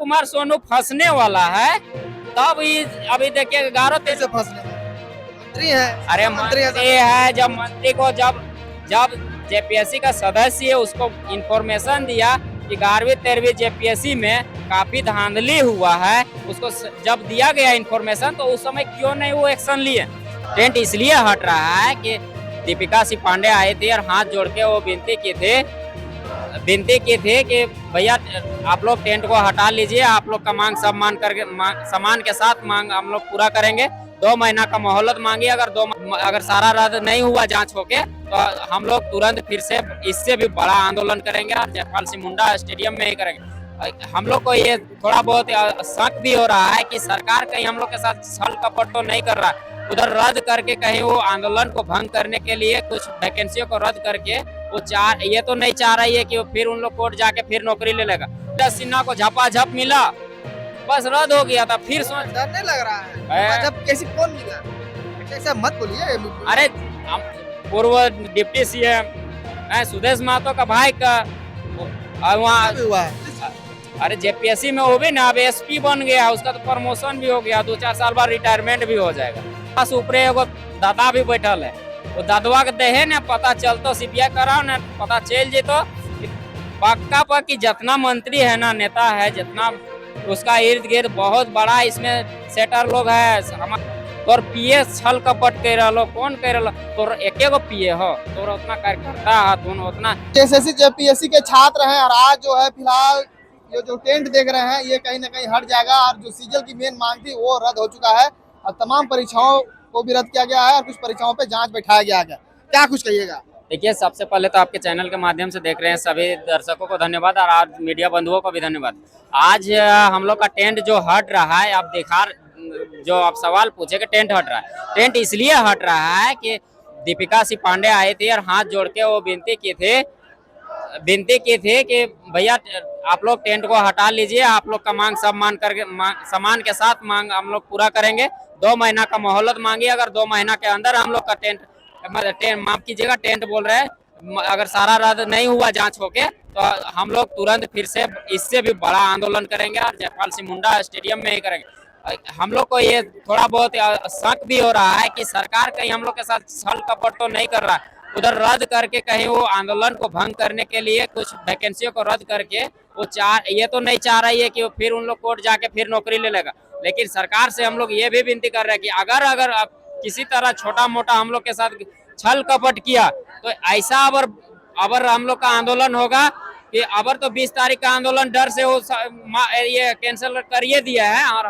कुमार सोनू फंसने वाला है तब अभी देखिए 11-13 फंसने मंत्री है, अरे मंत्री मंत्री है, जब मंत्री को जब जब जेपीएससी का सदस्य है उसको इंफॉर्मेशन दिया कि 11वीं-13वीं जेपीएससी में काफी धांधली हुआ है, उसको जब दिया गया इंफॉर्मेशन तो उस समय क्यों नहीं वो एक्शन लिए। टेंट इसलिए हट रहा है कि दीपिका सिंह पांडे आए थे और हाथ जोड़ के वो विनती की थी कि भैया आप लोग टेंट को हटा लीजिए, आप लोग का मांग सब मान करके सम्मान के साथ मांग हम लोग पूरा करेंगे। 2 महीना का मोहलत मांगी, अगर सारा रद्द नहीं हुआ जांच होके तो हम लोग तुरंत फिर से इससे भी बड़ा आंदोलन करेंगे और जयपाल सिंह मुंडा स्टेडियम में ही करेंगे। हम लोग को ये थोड़ा बहुत शक भी हो रहा है कि सरकार कहीं हम लोग के साथ छल कपट तो नहीं कर रहा है, उधर रद्द करके कहीं वो आंदोलन को भंग करने के लिए कुछ वैकेंसियों को रद्द करके वो ये तो नहीं चाह रही है कि वो फिर उन लोग कोर्ट जाके फिर नौकरी ले लेगा। सिन्हा को झपाझप मिला, बस रद्द हो गया था, फिर सोच डर नहीं लग रहा है जब कैसी कौन मिला, ऐसा मत बोलिए। अरे पूर्व डिप्टी सीएम सुदेश महतो का भाई का वहाँ हुआ है। अरे जेपीएससी में वो भी ना अब एसपी बन गया, उसका तो प्रमोशन भी हो गया, 2-4 साल बाद रिटायरमेंट भी हो जाएगा। बस ऊपरे एगो दादा भी बैठल है, वो दादवा के देहे ने पता चलतो सीबीआई कराओ ना पता चल जेतो पक्का पक्की जितना मंत्री है ना नेता है जितना उसका इर्द गिर्द बहुत बड़ा इसमें सेटर लोग है। और पीए छल कपट कर रहा कौन कर रहा तो एक पीए हो तो उतना कार्यकर्ता है उतना एसएससी जेपीएससी के छात्र हैं और आज जो है फिलहाल ये जो टेंट देख रहे हैं ये कहीं ना कहीं हट जाएगा और जो सीजल की मेन मांग थी वो रद्द हो चुका है और तमाम परीक्षाओं को भी रद्द किया गया है और कुछ परीक्षाओं पे जांच बैठाया गया है। क्या कुछ कहिएगा? देखिए, सबसे पहले तो आपके चैनल के माध्यम से देख रहे हैं सभी दर्शकों को धन्यवाद और आज मीडिया बंधुओं को भी धन्यवाद। आज हम लोग का टेंट जो हट रहा है, आप देखा जो आप सवाल पूछे कि टेंट हट रहा है, टेंट इसलिए हट रहा है कि दीपिका सिंह पांडे आए थे और हाथ जोड़ के वो विनती की थी कि भैया आप लोग टेंट को हटा लीजिए, आप लोग का मांग सब मान करके सम्मान के साथ मांग हम लोग पूरा करेंगे। 2 महीना का मोहलत मांगी, अगर 2 महीना के अंदर हम लोग का टेंट माफ कीजिएगा टेंट बोल रहे हैं, अगर सारा रद्द नहीं हुआ जांच होके तो हम लोग तुरंत फिर से इससे भी बड़ा आंदोलन करेंगे और जयपाल सिंह मुंडा स्टेडियम में ही करेंगे। हम लोग को ये थोड़ा बहुत शक भी हो रहा है कि सरकार कहीं हम लोग के साथ छल कपट तो नहीं कर रहा है, उधर रद्द करके कहीं वो आंदोलन को भंग करने के लिए कुछ वैकेंसियों को रद्द करके वो ये तो नहीं चाह रही है कि वो फिर उन लोग कोर्ट जाके फिर नौकरी ले लेगा। लेकिन सरकार से हम लोग ये भी विनती कर रहे हैं कि अगर आप किसी तरह छोटा मोटा हम लोग के साथ छल कपट किया तो ऐसा अबर हम लोग का आंदोलन होगा कि अबर तो 20 तारीख का आंदोलन डर से वो ये कैंसिल करिए दिया है और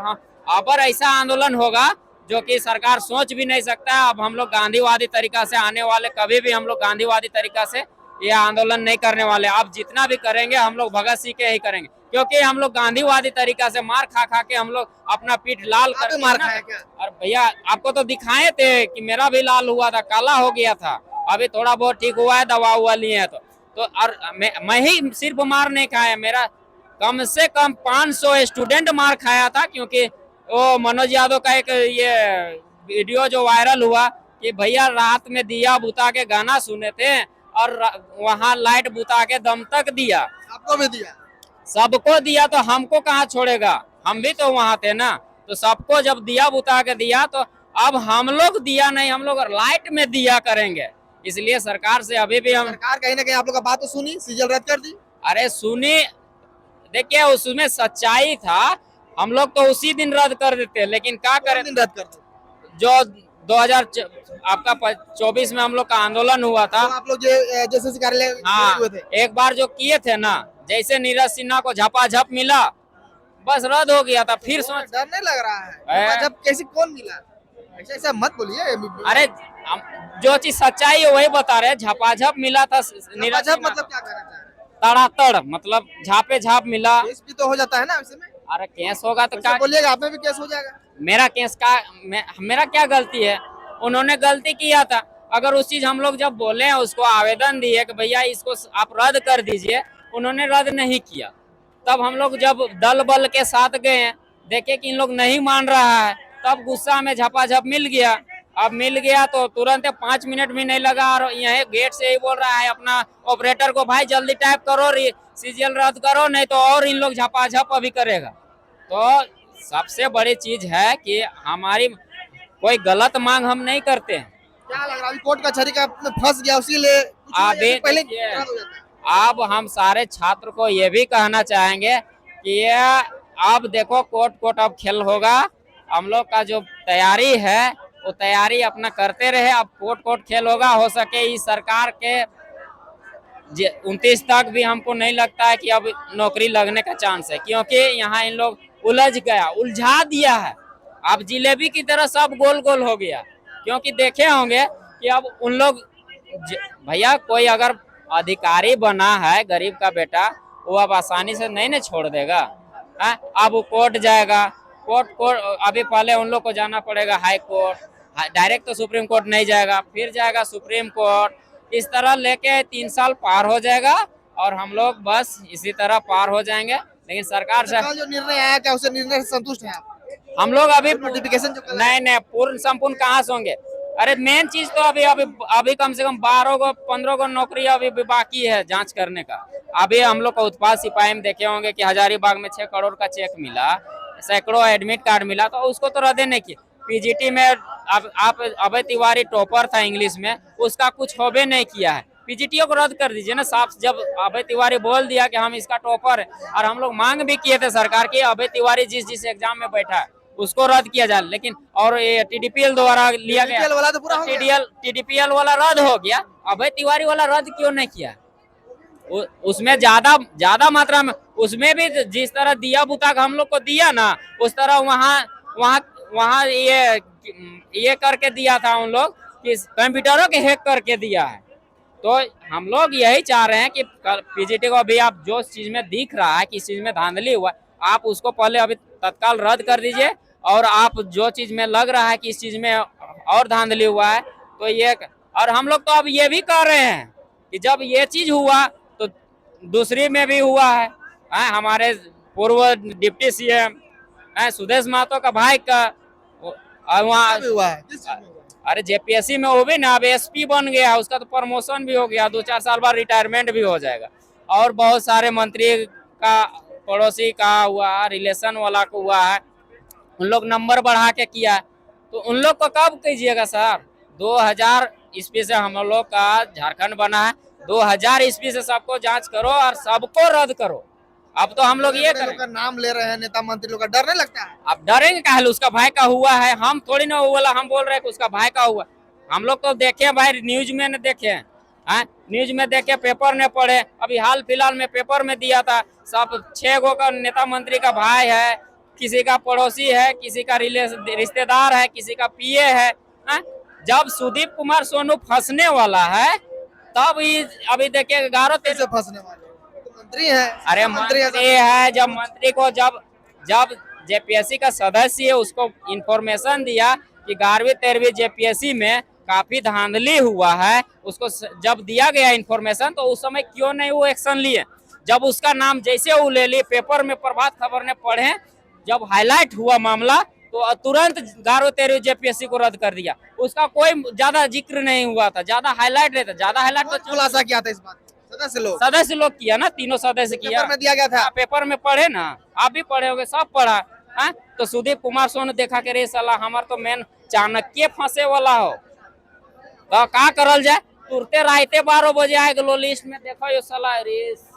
अबर ऐसा आंदोलन होगा जो कि सरकार सोच भी नहीं सकता है। अब हम लोग गांधीवादी तरीका से आने वाले कभी भी हम लोग गांधीवादी तरीका से ये आंदोलन नहीं करने वाले। अब जितना भी करेंगे हम लोग भगत सिंह के ही करेंगे, क्योंकि हम लोग गांधीवादी तरीका से मार खा के हम लोग अपना पीठ लाल कर मार खाया क्या? और भैया आपको तो दिखाए थे कि मेरा भी लाल हुआ था, काला हो गया था, अभी थोड़ा बहुत ठीक हुआ है, दवा हुआ लिए है तो और मैं ही सिर्फ मार नहीं खाया, मेरा कम से कम 500 स्टूडेंट मार खाया था। क्योंकि वो मनोज यादव का एक ये वीडियो जो वायरल हुआ कि भैया रात में दिया बुता के गाना सुने थे और वहाँ लाइट बुता के दम तक दिया, आपको भी दिया, सबको दिया, तो हमको कहाँ छोड़ेगा, हम भी तो वहाँ थे ना। तो सबको जब दिया बुता के दिया तो अब हम लोग दिया नहीं, हम लोग लाइट में दिया करेंगे। इसलिए सरकार से अभी भी हम सरकार कहीं ना कहीं आप लोग का बात तो सुनी, सीजल रद्द कर दी। अरे सुनी, देखिए उसमें सच्चाई था, हम लोग तो उसी दिन रद्द कर देते, लेकिन क्या करें, दिन रद्द कर दी जो 2024 में हम लोग का आंदोलन हुआ था, तो आप लोग जैसे कार्यालय हुए थे, एक बार जो किए थे ना, जैसे नीरज सिन्हा को झपाझप मिला बस रद्द हो गया था, फिर सोच डर नहीं लग रहा है जब कैसी कौन मिला, ऐसा मत बोलिए। अरे जो चीज सच्चाई है वही बता रहे, झपाझप मिला था नीरज सिन्हा, मतलब क्या कहना चाह रहे हैं? तड़ातड़ मतलब झापे झाप मिला। केस भी तो हो जाता है ना ऐसे में। अरे केस होगा तो क्या बोलिएगा, आप में भी केस हो जाएगा। मेरा केस का मेरा क्या गलती है, उन्होंने गलती किया था। अगर उस चीज हम लोग जब बोले हैं उसको आवेदन दिए कि भैया इसको आप रद्द कर दीजिए, उन्होंने रद्द नहीं किया। तब हम लोग जब दल बल के साथ गए, देखे कि इन लोग नहीं मान रहा है, तब गुस्सा में झपाझप मिल गया। अब मिल गया तो तुरंत 5 मिनट भी नहीं लगा और यही गेट से ही बोल रहा है अपना ऑपरेटर को, भाई जल्दी टाइप करो, सीजीएल रद्द करो, नहीं तो और इन लोग झपाझप अभी करेगा। तो सबसे बड़ी चीज है कि हमारी कोई गलत मांग हम नहीं करते हैं। क्या लग रहा है अभी कोर्ट कचहरी का में फंस गया, उसीलिए कुछ नहीं, अभी पहले देखिए, रद्द हो जाता है। अब हम सारे छात्र को ये भी कहना चाहेंगे कि ये अब देखो कोर्ट अब खेल होगा। हम लोग का जो तैयारी है वो तैयारी अपना करते रहे। अब कोर्ट खेल होगा। हो सके इस सरकार के 29 तक भी हमको नहीं लगता है कि अब नौकरी लगने का चांस है, क्योंकि यहाँ इन लोग उलझा दिया है। अब जिलेबी की तरह सब गोल गोल हो गया। क्योंकि देखे होंगे कि अब उन लोग भैया कोई अगर अधिकारी बना है गरीब का बेटा, वो अब आसानी से नहीं ना छोड़ देगा। अब वो कोर्ट जाएगा, कोर्ट अभी पहले उन लोग को जाना पड़ेगा हाई कोर्ट, डायरेक्ट तो सुप्रीम कोर्ट नहीं जाएगा, फिर जाएगा सुप्रीम कोर्ट। इस तरह लेके 3 साल पार हो जाएगा और हम लोग बस इसी तरह पार हो जाएंगे। लेकिन सरकार से जो निर्णय आया क्या उसे निर्णय से संतुष्ट हैं आप? हम लोग अभी नोटिफिकेशन जो नहीं पूर्ण संपूर्ण कहाँ से होंगे। अरे मेन चीज तो अभी कम से कम 12 को नौकरी अभी बाकी है जांच करने का। अभी हम लोग को उत्पाद सिपाही में देखे होंगे कि हजारीबाग में 6 करोड़ का चेक मिला, सैकड़ों एडमिट कार्ड मिला, तो उसको तो रद्द नहीं किया। पीजीटी में आप अभय तिवारी टॉपर था इंग्लिश में, उसका कुछ होबे नहीं किया है। पीजीटीओ को रद्द कर दीजिए ना साफ। जब अभय तिवारी बोल दिया कि हम इसका टॉपर है, और हम लोग मांग भी किए थे सरकार की अभय तिवारी जिस एग्जाम में बैठा है उसको रद्द किया जाए, लेकिन और ये टीडीपीएल द्वारा लिया गया, वाला तो पूरा हो गया। टीडीपीएल वाला रद्द हो गया, अभय तिवारी वाला रद्द क्यों नहीं किया? उसमें ज्यादा मात्रा में, उसमें भी जिस तरह दिया बुता हम लोग को दिया ना, उस तरह वहाँ ये करके दिया था उन लोग कि कंप्यूटरों के हैक करके दिया है। तो हम लोग यही चाह रहे हैं कि पीजीटी को अभी आप जो चीज में दिख रहा है कि इस चीज में धांधली हुआ, आप उसको पहले अभी तत्काल रद्द कर दीजिए। और आप जो चीज में लग रहा है कि इस चीज में और धांधली हुआ है तो ये, और हम लोग तो अब ये भी कर रहे हैं कि जब ये चीज हुआ तो दूसरी में भी हुआ है। हमारे पूर्व डिप्टी सीएम सुदेश महतो का भाई का वहाँ हुआ है। अरे जेपीएससी में वो भी ना अब एसपी बन गया, उसका तो प्रमोशन भी हो गया, 2-4 साल बाद रिटायरमेंट भी हो जाएगा। और बहुत सारे मंत्री का पड़ोसी का हुआ, रिलेशन वाला को हुआ है, उन लोग नंबर बढ़ा के किया, तो उन लोग को कब कीजिएगा सर? 2000 ईस्वी से हम लोग का झारखंड बना है, 2000 ईस्वी से सबको जांच करो और सबको रद्द करो। अब तो हम लोग ये करें, का नाम ले रहे हैं नेता मंत्री लोग का, डर नहीं लगता है? अब डरेंगे काहे? उसका भाई का हुआ है, हम थोड़ी ना वो वाला हम बोल रहे हैं कि उसका भाई का हुआ। हम लोग तो देखे भाई, न्यूज में न देखे, न्यूज में देखे, पेपर ने पढ़े। अभी हाल फिलहाल में पेपर में दिया था, सब 6 गो का नेता मंत्री का भाई है, किसी का पड़ोसी है, किसी का रिश्तेदार है, किसी का पीए है। जब सुदीप कुमार सोनू फंसने वाला है तब अभी देखिए 11-13 फंसने वाले मंत्री है। अरे मंत्री है, जब मंत्री को जब जेपीएससी का सदस्य है उसको इंफॉर्मेशन दिया कि 11वीं 13वीं जेपीएससी में काफी धांधली हुआ है, उसको जब दिया गया इंफॉर्मेशन तो उस समय क्यों नहीं वो एक्शन लिए? जब उसका नाम जैसे वो ले लिए, पेपर में प्रभात खबर ने पढ़े, जब हाईलाइट हुआ मामला तो तुरंत 11वीं 13वीं जेपीएससी को रद्द कर दिया। उसका कोई ज्यादा जिक्र नहीं हुआ था, ज्यादा हाईलाइट नहीं था। ज्यादा हाईलाइट तो खुलासा किया था इस बात, सदस्य लोग किया ना, तीनों सदस्य किया, पेपर में दिया गया था। पेपर में पढ़े ना, आप भी पढ़े होगे, सब पढ़ा। तो सुदीप कुमार सोनू देखा के रे साला हमार तो मेन चाणक्य फंसे वाला हो, तो का करल जाए? तुरते राइते 12 बजे आए गलो लिस्ट में, देखो ये साला रेस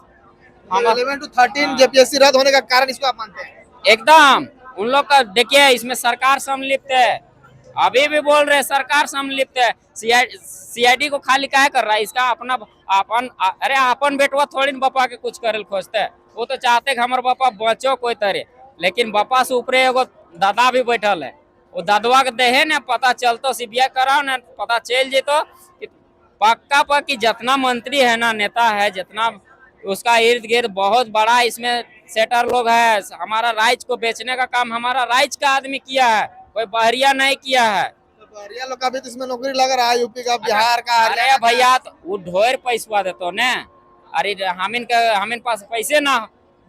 11 to 13 जेपीएससी रद्द होने का कारण इसको आप मानते हैं? एकदम उन लोग का देखिए, इसमें सरकार सम्मिलित है, अभी भी बोल रहे सरकार सम्मिलित है। सीआईडी को खाली काहे कर रहा है? इसका अरे अपन बेटवा थोड़ी न बापा के कुछ करे खोजते है, वो तो चाहते कि हमारे बापा बचो कोई तरह, लेकिन बापा से ऊपरे एगो दादा भी बैठल है, वो दादवा के देहे न पता चलतो, सीबीआई कराओ न पता चल जेतो पक्का पक्की जितना मंत्री है ना, नेता है जितना, उसका इर्द गिर्द बहुत बड़ा इसमें सेटर लोग है। हमारा राज्य को बेचने का काम हमारा राज्य का आदमी किया है, कोई बहरिया नहीं किया है। बहरिया लोग का भी तो इसमें नौकरी लग रहा है, यूपी का, बिहार का। अरे भैया तो वो ढोर पैसा देतो ने, अरे हमिन पास पैसे ना,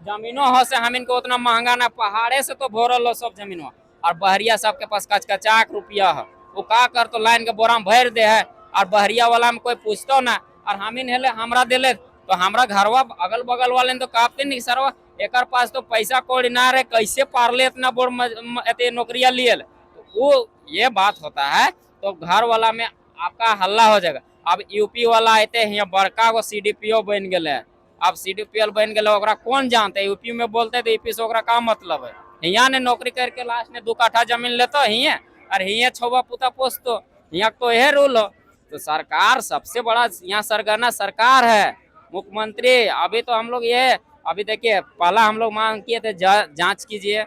जमीनों हो से हमिन को उतना महंगा ना, पहाड़े से तो भोरल लो सब जमीनों, और बहरिया सबके पास कचकचाक रुपया है, वो का कर तो लाइन के बोरा में भर दे है और बहरिया वाला में कोई पूछतो ना और हम इन हेले हमरा दिले तो हमरा घरवा अगल बगल वाले तो कापते नहीं सरवा एक पास तो पैसा कौड़ी ना रहे कैसे पारले इतना बोर नौकरिया लिए तो वो ये बात होता है। तो घर वाला में आपका हल्ला हो जाएगा। अब यूपी वाला आते हैं बड़का को CDPO बन गए, अब CDPO बन गए ओकरा कौन जानते है, यूपी में बोलते तो यूपी से ओकरा का मतलब है। यहाँ ने नौकरी करके लास्ट ने 2 काठा जमीन लेतो हिये और हिये छौवा पुता पोसतो, यहाँ तो यह रूल हो। तो सरकार सबसे बड़ा यहाँ सरगना सरकार है, मुख्यमंत्री। अभी तो हम लोग ये अभी देखिए पहला हम लोग मांग किए थे जांच कीजिए,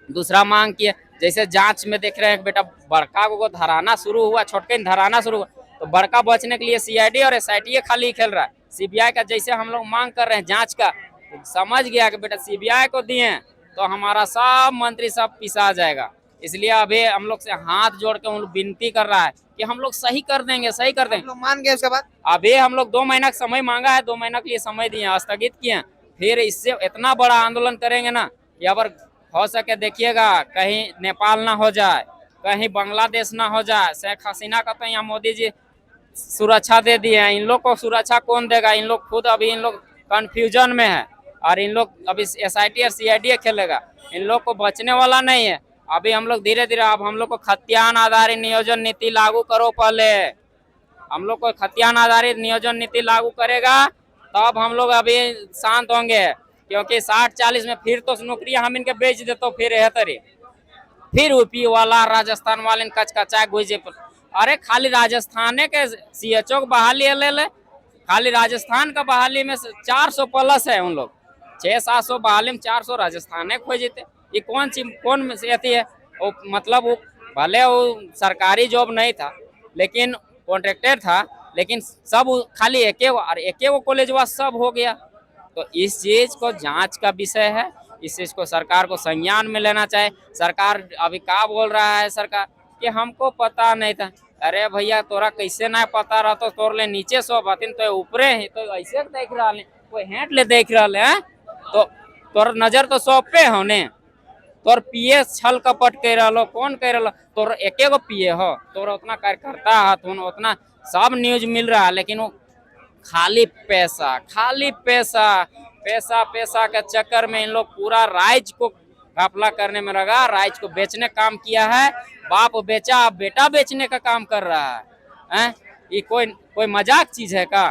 दूसरा मांग किए जैसे जांच में देख रहे हैं बेटा बड़का को धराना शुरू हुआ, छोटके धराना शुरू हुआ तो बड़का बचने के लिए CID और SIT खाली खेल रहा है। CBI का जैसे हम लोग मांग कर रहे हैं जांच का, तो समझ गया कि बेटा CBI को दिए तो हमारा सब मंत्री सब पिसा जाएगा। इसलिए अभी हम लोग से हाथ जोड़ के विनती कर रहा है कि हम लोग सही कर देंगे, सही कर देंगे। लोग मान गए उसके बाद अभी हम लोग 2 महीना का समय मांगा है, 2 महीना के लिए समय दिए, स्थगित किए, फिर इससे इतना बड़ा आंदोलन करेंगे ना कि अगर हो सके देखिएगा कहीं नेपाल ना हो जाए, कहीं बांग्लादेश ना हो जाए। शेख हसीना का तो यहाँ मोदी जी सुरक्षा दे दिए हैं, इन लोग को सुरक्षा कौन देगा? इन लोग खुद अभी इन लोग कंफ्यूजन में है और इन लोग अभी SIT और CID खेलेगा, इन लोग को बचने वाला नहीं है। अभी हम लोग धीरे धीरे अब हम लोग को खतियान आधारित नियोजन नीति लागू करो, पहले हम लोग को खतियान आधारित नियोजन नीति लागू करेगा तब हम लोग अभी शांत होंगे, क्योंकि 60-40 में फिर तो नौकरियां हम इनके बेच देते फिर तरी फिर यूपी वाला राजस्थान वाले कचकचा गुजे। अरे खाली राजस्थान के CHO को बहाली ले, खाली राजस्थान का बहाली में 400 प्लस है, उन लोग 600-700 बहाली में 400 राजस्थान खोज जेते। ये कौन सी कौन अथी है? वो मतलब वो भले वो सरकारी जॉब नहीं था लेकिन कॉन्ट्रैक्टर था, लेकिन सब खाली एक कॉलेज हुआ सब हो गया। तो इस चीज को जांच का विषय है, इस चीज को सरकार को संज्ञान में लेना चाहिए। सरकार अभी क्या बोल रहा है सरकार कि हमको पता नहीं था। अरे भैया तोरा कैसे ना पता रहा तो तोर ले नीचे सो बातिन तो ऊपरे है, तो ऐसे देख रहा है कोई हेंट ले देख रहा है तो तोर नजर तो सौ पे होने, तोर पिए छल कपट कह रहा कौन कह रहा? तोर एके गो पिए हो, तोर उतना कार्यकर्ता है, तुम उतना सब न्यूज मिल रहा है, लेकिन वो खाली पैसा पैसा पैसा के चक्कर में इन लोग पूरा राज्य को घपला करने में लगा, राज्य को बेचने काम किया है। बाप बेचा बेटा बेचने का काम कर रहा है। ये कोई मजाक चीज है का?